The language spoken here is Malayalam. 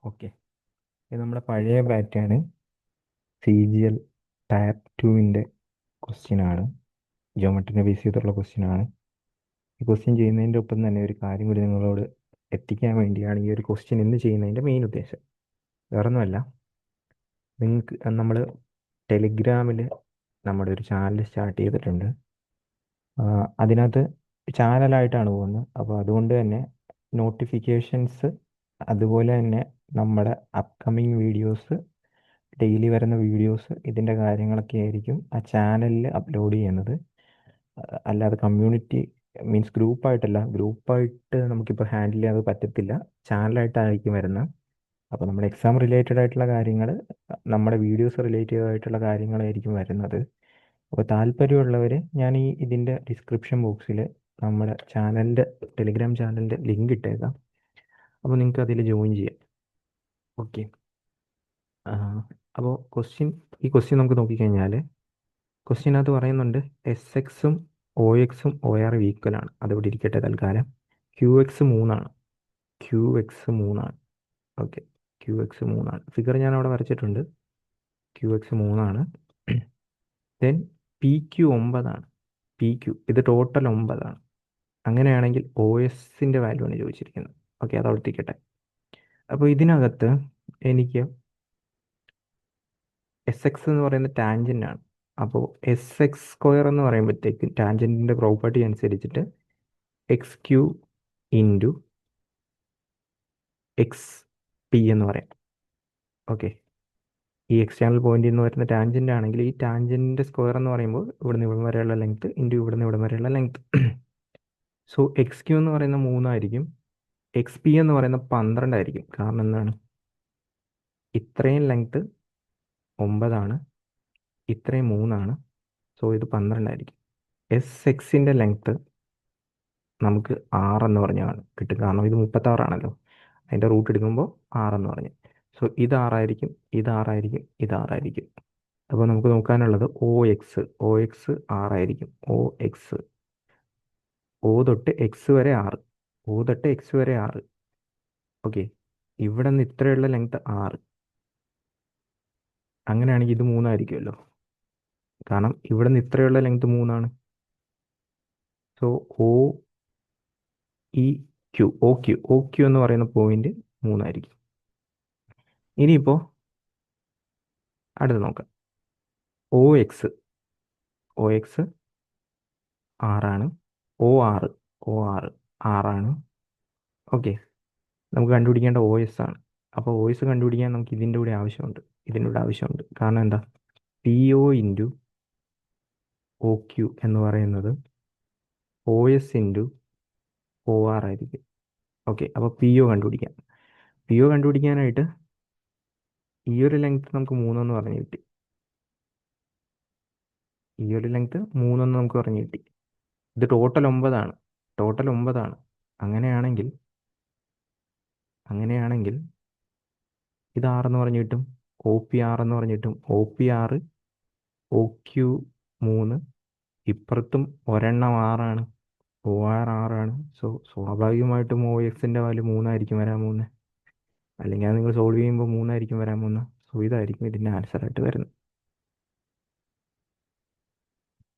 ഓക്കെ, ഇത് നമ്മുടെ പഴയ പാറ്റേൺ CGL ടയർ 2-ൻ്റെ ക്വസ്റ്റ്യനാണ്. ജിയോമെട്രിനെ ബേസ് ചെയ്തിട്ടുള്ള ക്വസ്റ്റ്യനാണ്. ഈ ക്വസ്റ്റ്യൻ ചെയ്യുന്നതിൻ്റെ ഒപ്പം തന്നെ ഒരു കാര്യം കൂടി നിങ്ങളോട് എത്തിക്കാൻ വേണ്ടിയാണ് ഈ ഒരു ക്വസ്റ്റ്യൻ ഇന്ന് ചെയ്യുന്നതിൻ്റെ മെയിൻ ഉദ്ദേശം. വേറൊന്നുമല്ല, നിങ്ങൾക്ക് നമ്മൾ ടെലിഗ്രാമിൽ നമ്മുടെ ഒരു ചാനൽ സ്റ്റാർട്ട് ചെയ്തിട്ടുണ്ട്. അതിനകത്ത് ചാനലായിട്ടാണ് പോകുന്നത്. അപ്പോൾ അതുകൊണ്ട് തന്നെ നോട്ടിഫിക്കേഷൻസ്, അതുപോലെ തന്നെ നമ്മുടെ അപ്കമിങ് വീഡിയോസ്, ഡെയിലി വരുന്ന വീഡിയോസ്, ഇതിൻ്റെ കാര്യങ്ങളൊക്കെ ആയിരിക്കും ആ ചാനലിൽ അപ്ലോഡ് ചെയ്യുന്നത്. അല്ലാതെ കമ്മ്യൂണിറ്റി മീൻസ് ഗ്രൂപ്പായിട്ടല്ല. ഗ്രൂപ്പായിട്ട് നമുക്കിപ്പോൾ ഹാൻഡിൽ ചെയ്യാൻ പറ്റത്തില്ല, ചാനലായിട്ടായിരിക്കും വരുന്നത്. അപ്പോൾ നമ്മുടെ എക്സാം റിലേറ്റഡ് ആയിട്ടുള്ള കാര്യങ്ങൾ, നമ്മുടെ വീഡിയോസ് റിലേറ്റഡ് ആയിട്ടുള്ള കാര്യങ്ങളായിരിക്കും വരുന്നത്. അപ്പോൾ താല്പര്യമുള്ളവർ ഞാൻ ഇതിൻ്റെ ഡിസ്ക്രിപ്ഷൻ ബോക്സിൽ നമ്മുടെ ചാനലിൻ്റെ, ടെലിഗ്രാം ചാനലിൻ്റെ ലിങ്ക് ഇട്ടേക്കാം. അപ്പോൾ നിങ്ങൾക്ക് അതിൽ ജോയിൻ ചെയ്യാം. ഓക്കെ, അപ്പോൾ ഈ ക്വസ്റ്റ്യൻ നമുക്ക് നോക്കിക്കഴിഞ്ഞാൽ ക്വസ്റ്റ്യനകത്ത് പറയുന്നുണ്ട് SXും OXും OR ഈക്വലാണ്. അതിവിടെ ഇരിക്കട്ടെ തൽക്കാലം. QX 3ആണ്. ഓക്കെ, QX 3ആണ്. ഫിഗർ ഞാൻ അവിടെ വരച്ചിട്ടുണ്ട്. QX 3ആണ്. ദെൻ PQ 9ആണ്. ഇത് ടോട്ടൽ 9ആണ്. അങ്ങനെയാണെങ്കിൽ OSൻ്റെ വാല്യൂ ആണ് ചോദിച്ചിരിക്കുന്നത്. ഓക്കെ, അത് അവിടെ ഇരിക്കട്ടെ. അപ്പോൾ ഇതിനകത്ത് എനിക്ക് SX എന്ന് പറയുന്നത് ടാൻജൻ്റ് ആണ്. അപ്പോൾ SX² എന്ന് പറയുമ്പോഴത്തേക്ക് ടാൻജൻറ്റിൻ്റെ പ്രോപ്പർട്ടി അനുസരിച്ചിട്ട് XQ ഇൻറ്റു XP എന്ന് പറയാം. ഓക്കെ, ഈ എക്സ്റ്റേണൽ പോയിന്റിൽ നിന്ന് വരുന്ന ടാൻജൻ്റ് ആണെങ്കിൽ ഈ ടാൻജൻറ്റിൻ്റെ സ്ക്വയർ എന്ന് പറയുമ്പോൾ ഇവിടുന്ന് ഇവിടം വരെയുള്ള ലെങ്ത് ഇൻറ്റു ഇവിടുന്ന് ഇവിടം വരെയുള്ള ലെങ്ത്. സോ XQ എന്ന് പറയുന്ന 3 ആയിരിക്കും, XP എന്ന് പറയുന്ന 12 ആയിരിക്കും. കാരണം എന്താണ്, ഇത്രയും ലെങ്ത് 9 ആണ്, ഇത്രയും 3 ആണ്. സോ ഇത് 12 ആയിരിക്കും. SXൻ്റെ ലെങ്ത് നമുക്ക് 6 എന്ന് പറഞ്ഞാണ് കിട്ടും. കാരണം ഇത് 36 ആണല്ലോ, അതിൻ്റെ റൂട്ട് എടുക്കുമ്പോൾ 6 എന്ന് പറഞ്ഞ്. സോ ഇത് 6 ആയിരിക്കും, ഇത് 6 ആയിരിക്കും, ഇത് 6 ആയിരിക്കും. അപ്പോൾ നമുക്ക് നോക്കാനുള്ളത് OX 6 ആയിരിക്കും. O തൊട്ട് X വരെ 6. ഓക്കെ, ഇവിടെ നിന്ന് ഇത്രയുള്ള ലെങ്ത് 6. അങ്ങനെയാണെങ്കിൽ ഇത് 3 ആയിരിക്കുമല്ലോ, കാരണം ഇവിടെ നിന്ന് ഇത്രയുള്ള ലെങ്ത് 3 ആണ്. സോ OQ എന്ന് പറയുന്ന പോയിന്റ് 3 ആയിരിക്കും. ഇനിയിപ്പോൾ അടുത്ത് നോക്കാം. OX 6ആണ്. OR 6ആണ്. ഓക്കെ, നമുക്ക് കണ്ടുപിടിക്കേണ്ട OS ആണ്. അപ്പോൾ OS കണ്ടുപിടിക്കാൻ നമുക്ക് ഇതിൻ്റെ കൂടെ ആവശ്യമുണ്ട്. കാരണം എന്താ, PO ഇൻറ്റു OQ എന്ന് പറയുന്നത് OS ഇൻറ്റു OR ആയിരിക്കും. ഓക്കെ, അപ്പോൾ PO കണ്ടുപിടിക്കാനായിട്ട് ഈ ഒരു ലെങ്ത് നമുക്ക് 3 എന്ന് പറഞ്ഞു കിട്ടി. ഇത് ടോട്ടൽ 9ആണ്. അങ്ങനെയാണെങ്കിൽ ഇത് 6 എന്ന് പറഞ്ഞു കിട്ടും. OP 6 എന്ന് പറഞ്ഞു കിട്ടും. OP 6, OQ 3, ഇപ്പുറത്തും ഒരെണ്ണം 6ആണ്, OR 6ആണ്. സോ സ്വാഭാവികമായിട്ടും OXൻ്റെ വാല്യൂ 3 ആയിരിക്കും വരാൻ പോകുന്നത്. അല്ലെങ്കിൽ അത് നിങ്ങൾ സോൾവ് ചെയ്യുമ്പോൾ 3 ആയിരിക്കും വരാൻ പോകുന്നത്. സോ ഇതായിരിക്കും ഇതിൻ്റെ ആൻസറായിട്ട് വരുന്നത്.